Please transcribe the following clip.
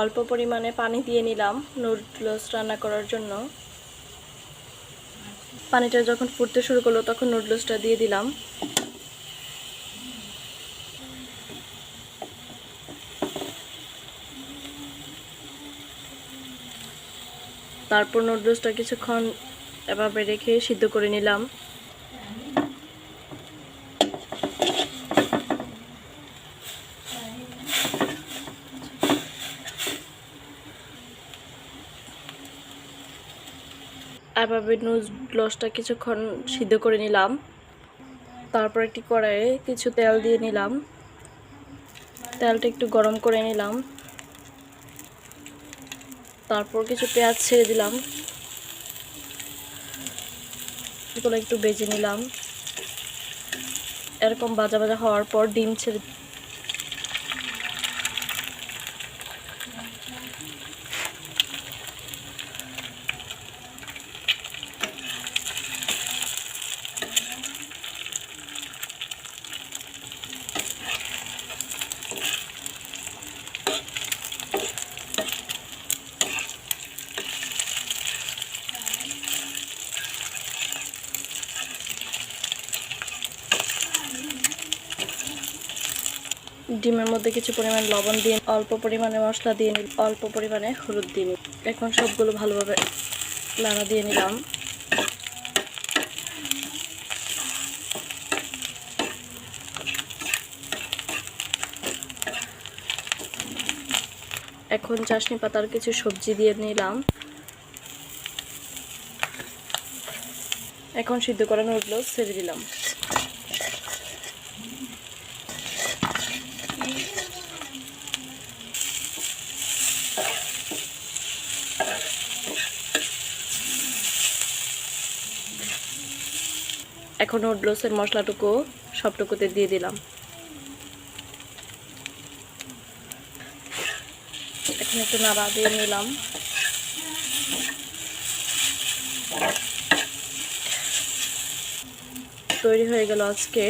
অল্প পরিমাণে পানি দিয়ে নিলাম নুডলস রান্না করার জন্য। পানিটা যখন ফুটতে শুরু করলো তখন নুডলসটা দিয়ে দিলাম। তারপর নুডলসটা কিছুক্ষণ এভাবে রেখে সিদ্ধ করে নিলাম। এভাবে নুডলসটা কিছুক্ষণ সিদ্ধ করে নিলাম। তারপর একটি কড়াইয়ে কিছু তেল দিয়ে নিলাম। তেলটা একটু গরম করে নিলাম। তারপর কিছু পেঁয়াজ ছেড়ে দিলাম, এগুলো একটু ভেজে নিলাম। এরকম ভাজা ভাজা হওয়ার পর ডিম ছেড়ে ডিমের মধ্যে কিছু পরিমাণ লবণ দিয়ে অল্প পরিমাণে মশলা দিয়ে অল্প পরিমাণে হলুদ দিয়ে নিই। এখন সবগুলো ভালোভাবে নাড়া দিয়ে নিলাম। এখন চাশনি পাতার কিছু সবজি দিয়ে নিলাম। এখন সিদ্ধ করা নুডলস ছেড়ে দিলাম। এখন নুডলসের মশলাটুকু সবটুকুতে দিয়ে দিলাম। এখন একটু নাড়া দিয়ে নিলাম। তৈরি হয়ে গেল আজকে